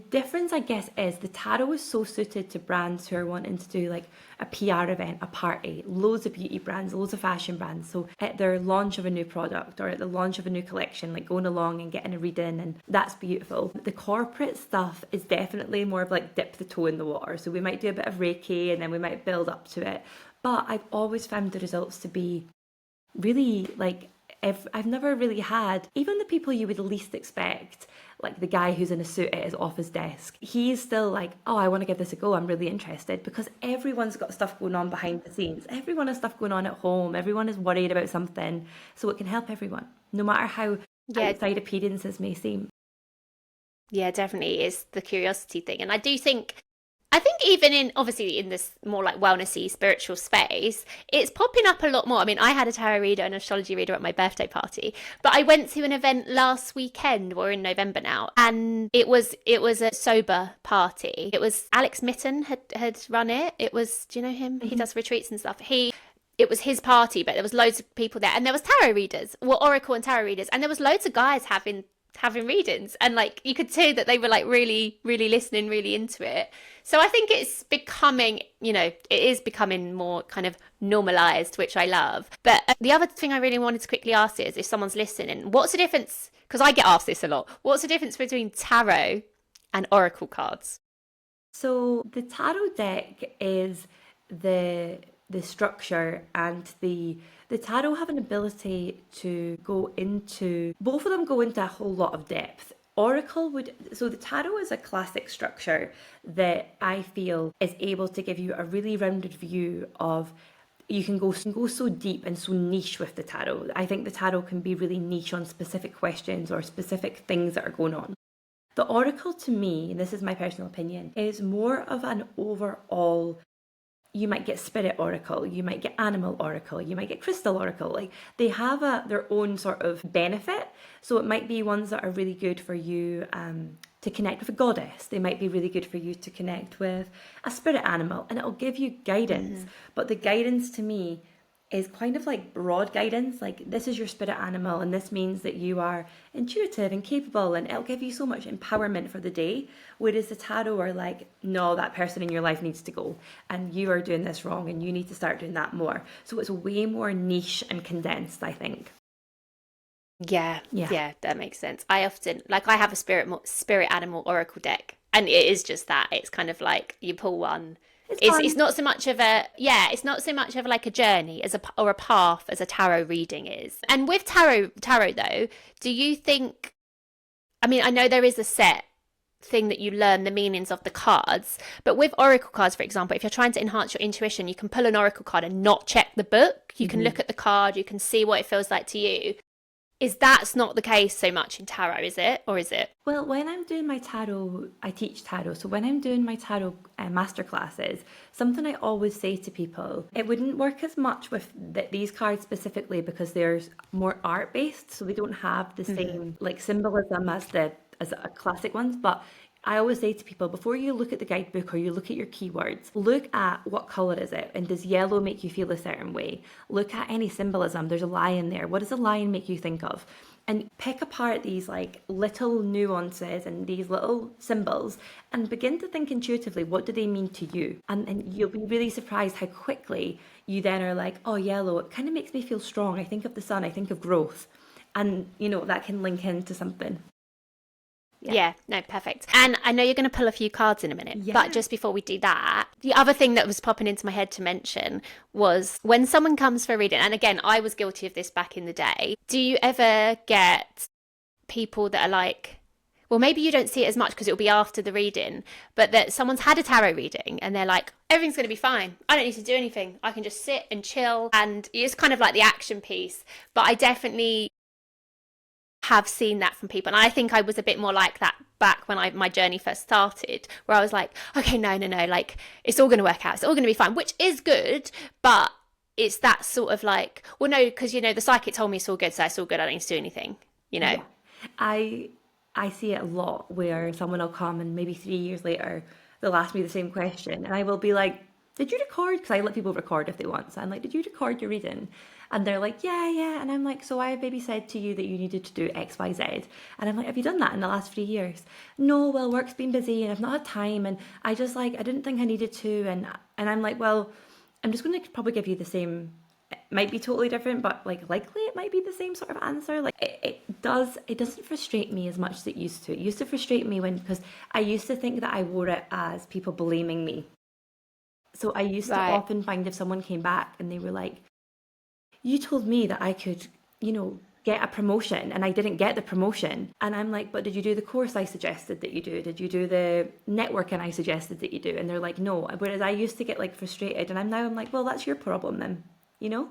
difference, I guess, is the tarot is so suited to brands who are wanting to do like a PR event, a party, loads of beauty brands, loads of fashion brands. So at their launch of a new product or at the launch of a new collection, like going along and getting a reading, and that's beautiful. The corporate stuff is definitely more of like dip the toe in the water. So we might do a bit of Reiki and then we might build up to it. But I've always found the results to be really like, I've never really had, even the people you would least expect, like the guy who's in a suit at his office desk, he's still like, oh, I want to give this a go, I'm really interested, because everyone's got stuff going on behind the scenes. Everyone has stuff going on at home. Everyone is worried about something. So it can help everyone, no matter how outside appearances may seem. Yeah, definitely is the curiosity thing. And I do think, I think even in, obviously in this more like wellnessy spiritual space, it's popping up a lot more. I mean, I had a tarot reader and astrology reader at my birthday party, but I went to an event last weekend. We're in November now, and it was a sober party. It was Alex Mitten had run it. It was, do you know him? He does retreats and stuff. It was his party, but there was loads of people there, and there was tarot readers, well, oracle and tarot readers, and there was loads of guys having readings, and like you could see that they were like really really listening, really into it. So I think it's becoming, it is becoming more kind of normalized, which I love. But the other thing I really wanted to quickly ask is, if someone's listening, what's the difference, because I get asked this a lot, what's the difference between tarot and oracle cards? So the tarot deck is the structure, and the tarot have an ability to go into, both of them go into a whole lot of depth. So the tarot is a classic structure that I feel is able to give you a really rounded view of, you can go so deep and so niche with the tarot. I think the tarot can be really niche on specific questions or specific things that are going on. The oracle, to me, and this is my personal opinion, is more of an overall. You might get spirit oracle, you might get animal oracle, you might get crystal oracle. Like, they have their own sort of benefit. So it might be ones that are really good for you to connect with a goddess. They might be really good for you to connect with a spirit animal, and it'll give you guidance. Mm-hmm. But the guidance, to me, is kind of like broad guidance. Like, this is your spirit animal, and this means that you are intuitive and capable, and it'll give you so much empowerment for the day. Whereas the tarot are like, no, that person in your life needs to go, and you are doing this wrong, and you need to start doing that more. So it's way more niche and condensed, I think. Yeah, that makes sense. I often, like, I have a spirit animal oracle deck, and it is just that. It's kind of like you pull one. It's not so much of it's not so much of like a journey or a path as a tarot reading is. And with tarot though, do you think, I mean, I know there is a set thing that you learn the meanings of the cards, but with oracle cards, for example, if you're trying to enhance your intuition, you can pull an oracle card and not check the book. You can look at the card, you can see what it feels like to you. That's not the case so much in tarot, is it? Or is it? Well, when I'm doing my tarot, I teach tarot. So when I'm doing my tarot masterclasses, something I always say to people, it wouldn't work as much with these cards specifically because they're more art-based. So they don't have the same like symbolism as a classic ones. But I always say to people, before you look at the guidebook or you look at your keywords, look at what colour is it, and does yellow make you feel a certain way? Look at any symbolism. There's a lion there. What does a lion make you think of? And pick apart these like little nuances and these little symbols and begin to think intuitively, what do they mean to you? And you'll be really surprised how quickly you then are like, oh, yellow, it kind of makes me feel strong. I think of the sun, I think of growth. And, that can link into something. Yeah, no, perfect. And I know you're going to pull a few cards in a minute, but just before we do that, the other thing that was popping into my head to mention was when someone comes for a reading, and again, I was guilty of this back in the day, do you ever get people that are like, well, maybe you don't see it as much because it'll be after the reading, but that someone's had a tarot reading and they're like, everything's going to be fine. I don't need to do anything. I can just sit and chill. And it's kind of like the action piece. But I definitely have seen that from people, and I think I was a bit more like that back when my journey first started, where I was like, okay, no, like it's all going to work out, it's all going to be fine, which is good, but it's that sort of like, well, no, because the psychic told me it's all good, so it's all good, I don't need to do anything. I see it a lot where someone will come and maybe 3 years later they'll ask me the same question, and I will be like, did you record? Because I let people record if they want. So I'm like, did you record your reading? And they're like, yeah. And I'm like, so I maybe said to you that you needed to do X, Y, Z. And I'm like, have you done that in the last 3 years? No, well, work's been busy and I've not had time. And I just I didn't think I needed to. And I'm like, well, I'm just going to probably give you the same. It might be totally different, but likely it might be the same sort of answer. It doesn't frustrate me as much as it used to. It used to frustrate me because I used to think that I wore it as people blaming me. So I used to often find if someone came back and they were like, you told me that I could, get a promotion and I didn't get the promotion. And I'm like, but did you do the course I suggested that you do? Did you do the networking I suggested that you do? And they're like, no. Whereas I used to get frustrated, and I'm like, well, that's your problem then.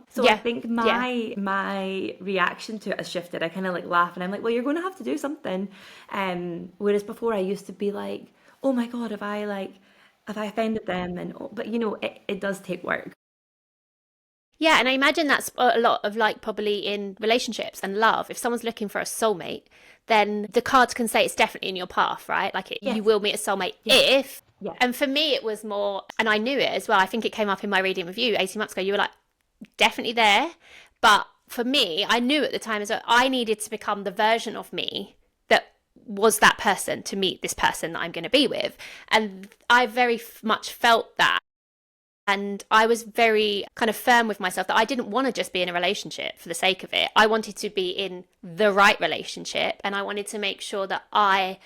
So I think my reaction to it has shifted. I kind of laugh and I'm like, well, you're going to have to do something. Whereas before I used to be like, oh my God, if I have I offended them? And but it does take work. Yeah, and I imagine that's a lot of like probably in relationships and love. If someone's looking for a soulmate, then the cards can say it's definitely in your path, right? Like you Yes, will meet a soulmate yes, if. yeah. And for me, it was more, and I knew it as well. I think it came up in my reading with you 18 months ago. You were like, definitely there. But for me, I knew at the time as well, I needed to become the version of me that was that person to meet this person that I'm going to be with. And I very much felt that. And I was very kind of firm with myself that I didn't want to just be in a relationship for the sake of it. I wanted to be in the right relationship, and I wanted to make sure that I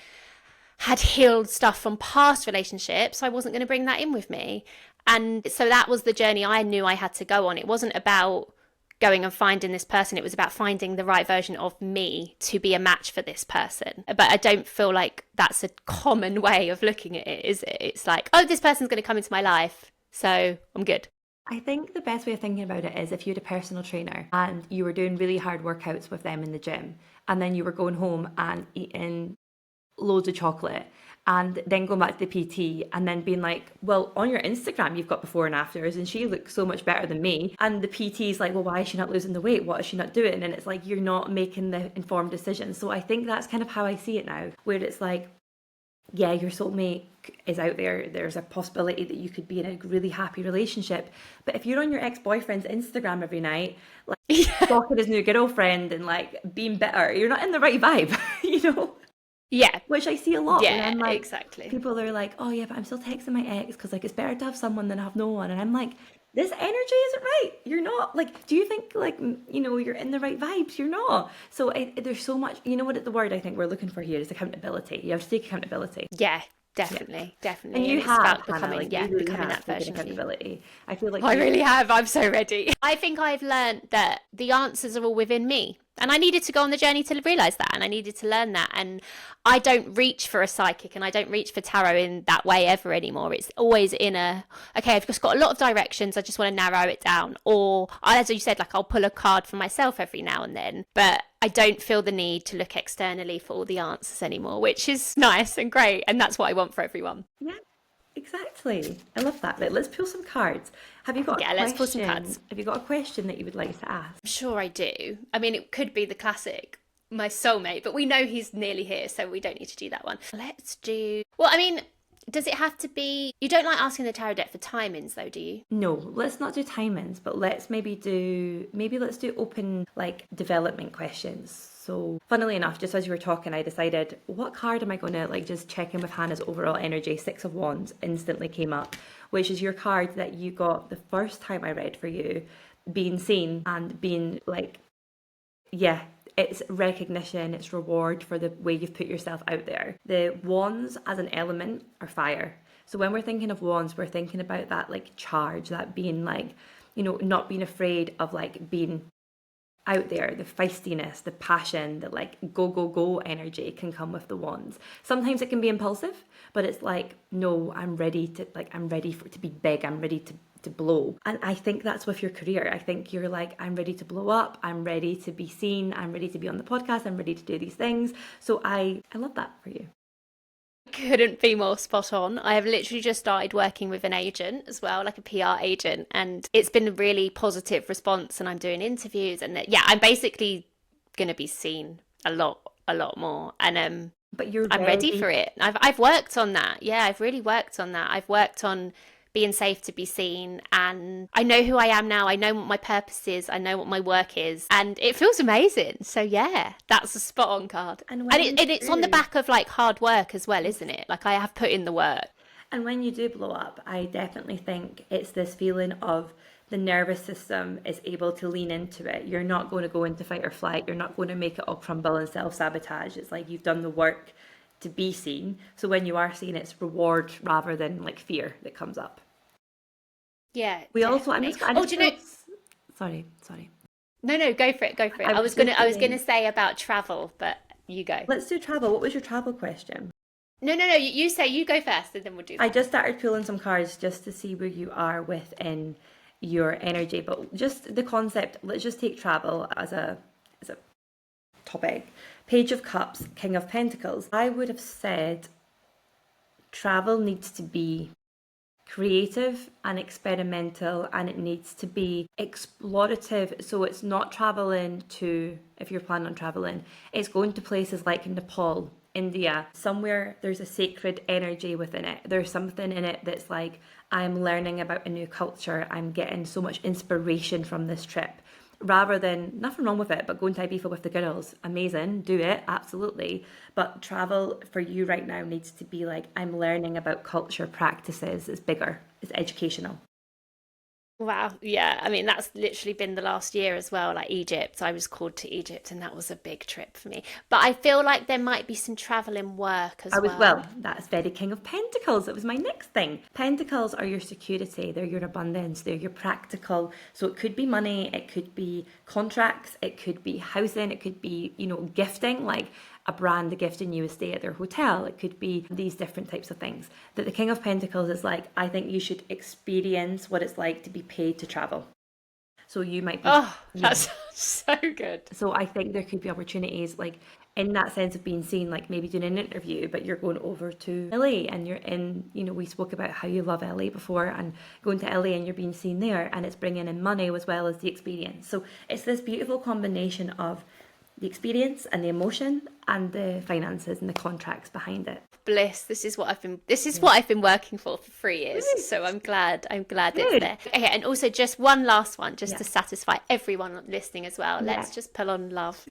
had healed stuff from past relationships. So I wasn't going to bring that in with me. And so that was the journey I knew I had to go on. It wasn't about going and finding this person, it was about finding the right version of me to be a match for this person. But I don't feel like that's a common way of looking at it, is it? It's like, oh, this person's going to come into my life, so I'm good. I think the best way of thinking about it is if you had a personal trainer and you were doing really hard workouts with them in the gym, and then you were going home and eating loads of chocolate and then going back to the PT and then being like, well, on your Instagram, you've got before and afters and she looks so much better than me. And the PT is like, well, why is she not losing the weight? What is she not doing? And it's like, you're not making the informed decision. So I think that's kind of how I see it now, where it's like, yeah, your soulmate is out there. There's a possibility that you could be in a really happy relationship. But if you're on your ex-boyfriend's Instagram every night, like stalking his new girlfriend and like being bitter, you're not in the right vibe, Yeah, Which I see a lot where yeah, I'm like, exactly. people are like, oh yeah, but I'm still texting my ex because like it's better to have someone than have no one. And I'm like, this energy isn't right. You're not like, do you think like, you're in the right vibes? You're not. So there's so much, what the word I think we're looking for here is accountability. You have to take accountability. Yeah, Yeah. definitely, And definitely. And you it's have, about Hannah, becoming, like yeah, you really becoming have that taken version of you. accountability. I feel like I you, really have. I'm so ready. I think I've learned that the answers are all within me. And I needed to go on the journey to realize that. And I needed to learn that. And I don't reach for a psychic and I don't reach for tarot in that way ever anymore. It's always in okay, I've just got a lot of directions. I just want to narrow it down. Or, as you said, like I'll pull a card for myself every now and then. But I don't feel the need to look externally for all the answers anymore, which is nice and great. And that's what I want for everyone. yeah, exactly. I love that. Right, let's pull some cards. Have you got a Yeah, let's pull some question? cards. Have you got a question that you would like to ask? I'm sure I do. I mean, it could be the classic, my soulmate, but we know he's nearly here, so we don't need to do that one. Let's do. Well, I mean, does it have to be. You don't like asking the tarot deck for timings, though, do you? No, let's not do timings, but let's do open like development questions. So funnily enough, just as you were talking, I decided what card am I going to like just check in with Hannah's overall energy. Six of Wands instantly came up, which is your card that you got the first time I read for you, being seen and being like, yeah, it's recognition, it's reward for the way you've put yourself out there. The wands as an element are fire. So when we're thinking of wands, we're thinking about that like charge, that being like, not being afraid of like being out there, the feistiness, the passion, the like go, go, go energy can come with the wands. Sometimes it can be impulsive, but it's like, no, I'm ready for it to be big, I'm ready to blow. And I think that's with your career. I think you're like, I'm ready to blow up, I'm ready to be seen, I'm ready to be on the podcast, I'm ready to do these things. So I love that for you. Couldn't be more spot on. I have literally just started working with an agent as well, like a PR agent, and it's been a really positive response. And I'm doing interviews, and yeah, I'm basically going to be seen a lot more. And But you're I'm ready ready. for it. I've worked on that. Yeah, I've really worked on that. I've worked on being safe to be seen, and I know who I am now. I know what my purpose is. I know what my work is, and it feels amazing. So yeah, that's a spot on card. And And, when you it's on the do, back of like hard work as well, isn't it? Like I have put in the work. and when you do blow up, I definitely think it's this feeling of the nervous system is able to lean into it. You're not going to go into fight or flight. You're not going to make it all crumble and self-sabotage. It's like you've done the work to be seen. So when you are seen, it's reward rather than like fear that comes up. Yeah, We also, definitely. I Oh, just do you know? feel, sorry. No, go for it, go for it. I was just I was gonna saying, say about travel, but you go. let's do travel. What was your travel question? No. You say you go first, and then we'll do I that. just started pulling some cards just to see where you are within your energy, but just the concept, let's just take travel as a topic. Page of Cups, King of Pentacles. I would have said travel needs to be creative and experimental, and it needs to be explorative. So it's not traveling to, if you're planning on traveling, it's going to places like Nepal, India, somewhere there's a sacred energy within it. There's something in it that's like, I'm learning about a new culture, I'm getting so much inspiration from this trip. Rather than, nothing wrong with it, but going to Ibiza with the girls, amazing, do it, absolutely. But travel for you right now needs to be like, I'm learning about culture practices. It's bigger, it's educational. Wow. Yeah. I mean, that's literally been the last year as well. Like Egypt, I was called to Egypt and that was a big trip for me. But I feel like there might be some travel in work as Well, well. that's very King of Pentacles. That was my next thing. Pentacles are your security, they're your abundance, they're your practical. So it could be money, it could be contracts, it could be housing, it could be, gifting, like a brand gifting you a stay at their hotel. It could be these different types of things. That the King of Pentacles is like, I think you should experience what it's like to be paid to travel. So you might be, Oh, yeah. that's so good. So I think there could be opportunities like in that sense of being seen, like maybe doing an interview, but you're going over to LA and you're in, we spoke about how you love LA before, and going to LA and you're being seen there, and it's bringing in money as well as the experience. So it's this beautiful combination of the experience and the emotion and the finances and the contracts behind it. Bliss. This is what I've been working for 3 years. So I'm glad it's Good. there. Okay, and also just one last one, just Yeah. to satisfy everyone listening as well. Yeah. Let's just pull on love.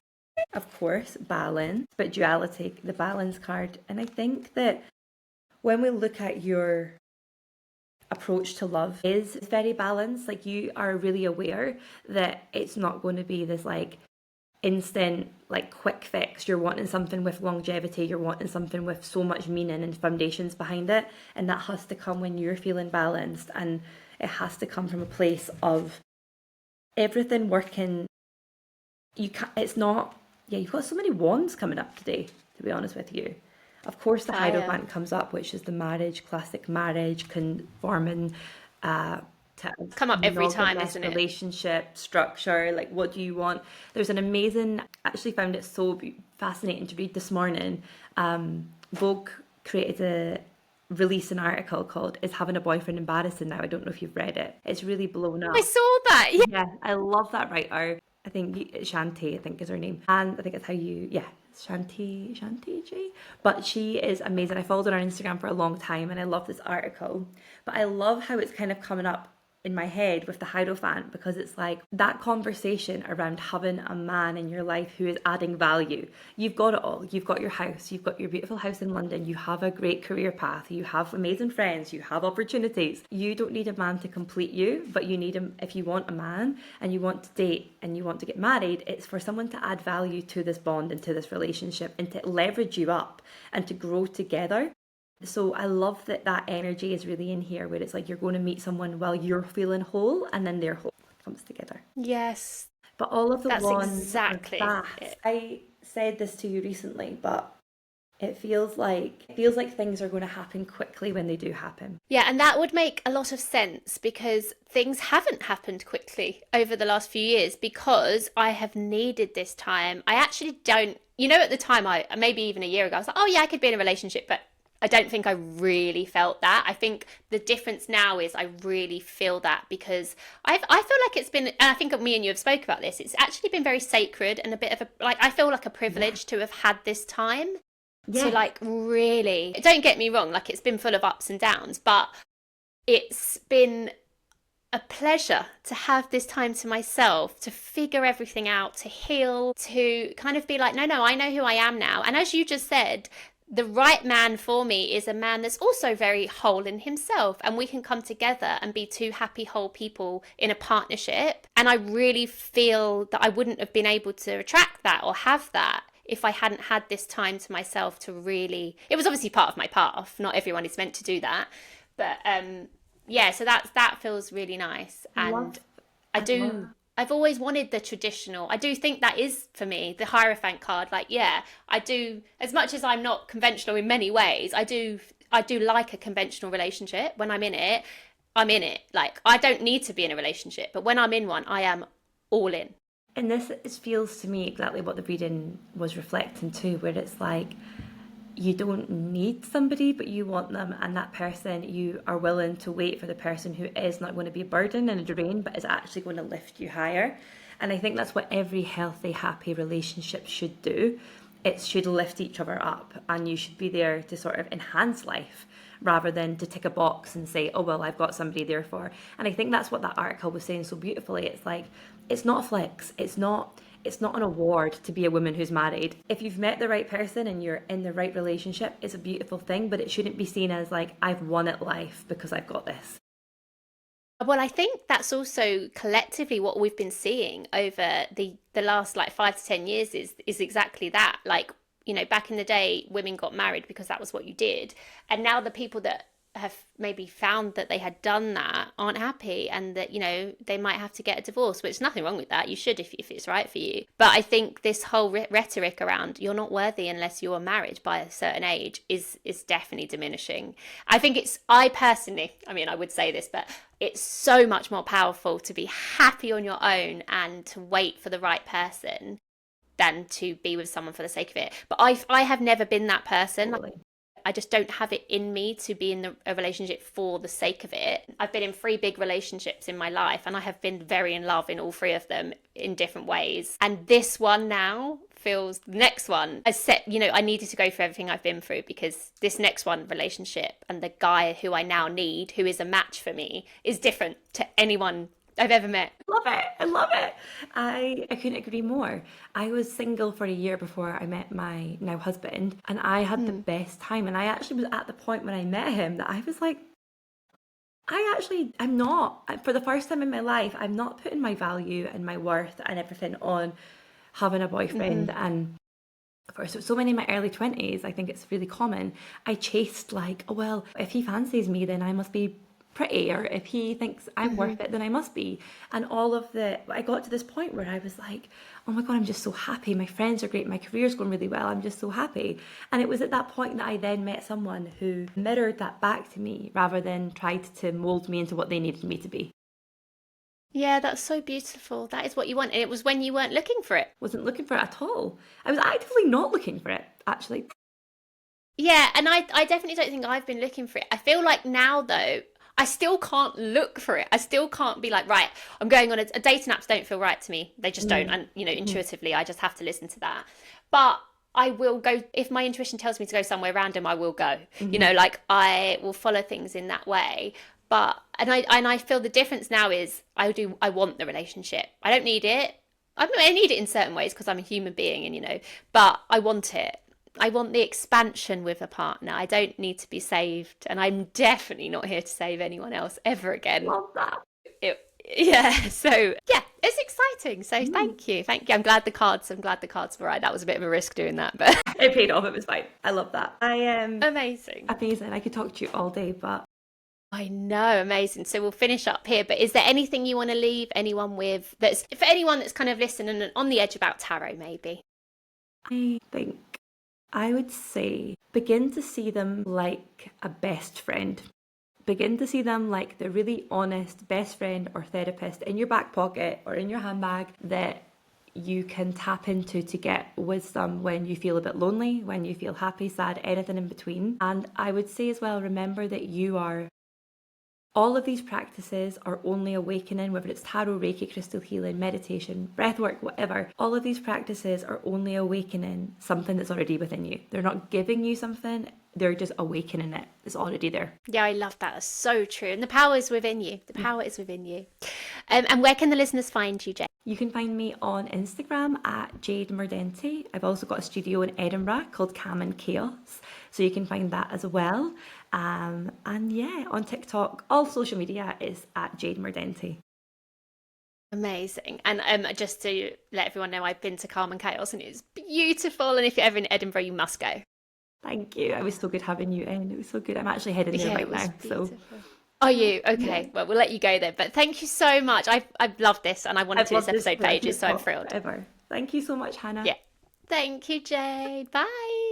Of course, balance, but duality, the balance card. And I think that when we look at your approach to love is very balanced, like you are really aware that it's not going to be this like instant, like quick fix. You're wanting something with longevity, you're wanting something with so much meaning and foundations behind it. And that has to come when you're feeling balanced, and it has to come from a place of everything working. It's not, yeah, you've got so many wands coming up today, to be honest with you. Of course, the Hierophant comes up, which is the marriage, classic marriage, conforming to Come up every time, monogamous isn't it? relationship structure. Like, what do you want? There's an amazing, actually found it so fascinating to read this morning. Vogue created release an article called "Is Having a Boyfriend Embarrassing Now?" I don't know if you've read it. It's really blown up. I saw that. Yeah. Yeah, I love that writer. I think Shanti, I think is her name. And I think it's how you, yeah, Shanti J. But she is amazing. I followed her on Instagram for a long time and I love this article. But I love how it's kind of coming up in my head with the Hierophant, because it's like that conversation around having a man in your life who is adding value. You've got it all. You've got your house. You've got your beautiful house in London. You have a great career path. You have amazing friends. You have opportunities. You don't need a man to complete you, but you need him if you want a man and you want to date and you want to get married. It's for someone to add value to this bond and to this relationship and to leverage you up and to grow together. So I love that that energy is really in here, where it's like you're going to meet someone while you're feeling whole and then their whole comes together. Yes. But all of the That's wands exactly are fast. it. I said this to you recently, but it feels like things are going to happen quickly when they do happen. Yeah, and that would make a lot of sense because things haven't happened quickly over the last few years, because I have needed this time. I actually don't, at the time, maybe even a year ago, I was like, oh yeah, I could be in a relationship, but I don't think I really felt that. I think the difference now is I really feel that, because I feel like it's been, and I think me and you have spoke about this, it's actually been very sacred and a bit of a, like, I feel like a privilege to have had this time to like really, don't get me wrong, like it's been full of ups and downs, but it's been a pleasure to have this time to myself, to figure everything out, to heal, to kind of be like, no, I know who I am now. And as you just said, the right man for me is a man that's also very whole in himself, and we can come together and be two happy whole people in a partnership. And I really feel that I wouldn't have been able to attract that or have that if I hadn't had this time to myself to really, it was obviously part of my path, not everyone is meant to do that, but yeah, so that feels really nice. And I've always wanted the traditional. I do think that is, for me, the Hierophant card. Like, yeah, I do, as much as I'm not conventional in many ways, I do like a conventional relationship. When I'm in it, I'm in it. Like, I don't need to be in a relationship, but when I'm in one, I am all in. And this feels to me exactly what the reading was reflecting too, where it's like you don't need somebody, but you want them, and that person, you are willing to wait for the person who is not going to be a burden and a drain, but is actually going to lift you higher. And I think that's what every healthy, happy relationship should do. It should lift each other up, and you should be there to sort of enhance life rather than to tick a box and say, oh, well, I've got somebody there for. And I think that's what that article was saying so beautifully. It's like, it's not a flex. It's not an award to be a woman who's married. If you've met the right person and you're in the right relationship, it's a beautiful thing, but it shouldn't be seen as like, I've won at life because I've got this. Well, I think that's also collectively what we've been seeing over the last like 5 to 10 years is exactly that. Like, you know, back in the day, women got married because that was what you did. And now the people that have maybe found that they had done that aren't happy, and that, you know, they might have to get a divorce, which nothing wrong with that. You should if it's right for you. But I think this whole rhetoric around you're not worthy unless you are married by a certain age is definitely diminishing. I think I personally, I mean, I would say this, but it's so much more powerful to be happy on your own and to wait for the right person than to be with someone for the sake of it. But I have never been that person. Totally. I just don't have it in me to be in a relationship for the sake of it. I've been in 3 big relationships in my life, and I have been very in love in all 3 of them in different ways. And this one now feels, the next one, I needed to go through everything I've been through, because this next one relationship and the guy who I now need, who is a match for me, is different to anyone I've ever met. Love it. I love it. I couldn't agree more. I was single for a year before I met my now husband, and I had the best time. And I actually was at the point when I met him that I was like, I'm not, for the first time in my life, I'm not putting my value and my worth and everything on having a boyfriend. And for so many in my early 20s, I think it's really common, I chased like, oh, well, if he fancies me, then I must be pretty, or if he thinks I'm worth it, then I must be. And I got to this point where I was like, oh my God, I'm just so happy. My friends are great. My career's going really well. I'm just so happy. And it was at that point that I then met someone who mirrored that back to me rather than tried to mold me into what they needed me to be. Yeah, that's so beautiful. That is what you want. And it was when you weren't looking for it. Wasn't looking for it at all. I was actively not looking for it, actually. Yeah, and I definitely don't think I've been looking for it. I feel like now, though, I still can't look for it. I still can't be like, right, I'm going on a dating apps don't feel right to me. They just don't. And, you know, intuitively, I just have to listen to that. But I will go, if my intuition tells me to go somewhere random, I will go. You know, like I will follow things in that way. But, and I feel the difference now is I want the relationship. I don't need it. I need it in certain ways because I'm a human being, and, you know, but I want it. I want the expansion with a partner. I don't need to be saved, and I'm definitely not here to save anyone else ever again. Love that. So yeah, it's exciting. So thank you. I'm glad the cards were right. That was a bit of a risk doing that, but it paid off. It was fine. I love that. Amazing. I could talk to you all day, but I know, amazing. So we'll finish up here. But is there anything you want to leave anyone with, that's for anyone that's kind of listening and on the edge about tarot, maybe? I think I would say begin to see them like a best friend. Begin to see them like the really honest best friend or therapist in your back pocket or in your handbag that you can tap into to get wisdom when you feel a bit lonely, when you feel happy, sad, anything in between. And I would say as well, remember that all of these practices are only awakening, whether it's tarot, Reiki, crystal healing, meditation, breathwork, whatever. All of these practices are only awakening something that's already within you. They're not giving you something, they're just awakening it. It's already there. Yeah, I love that. That's so true. And the power is within you. The power is within you. And where can the listeners find you, Jade? You can find me on Instagram at Jade Mordente. I've also got a studio in Edinburgh called Calm and Chaos, so you can find that as well. And yeah, on TikTok, all social media is at Jade Mordente. Amazing. And just to let everyone know, I've been to Calm and Chaos and it's beautiful. And if you're ever in Edinburgh, you must go. Thank you. It was so good having you in. It was so good. I'm actually heading there right now. Beautiful. So. Are you? Okay. Yeah. Well, we'll let you go then. But thank you so much. I've loved this, and I wanted to do this episode for ages, so I'm thrilled. Forever. Thank you so much, Hannah. Yeah. Thank you, Jade. Bye.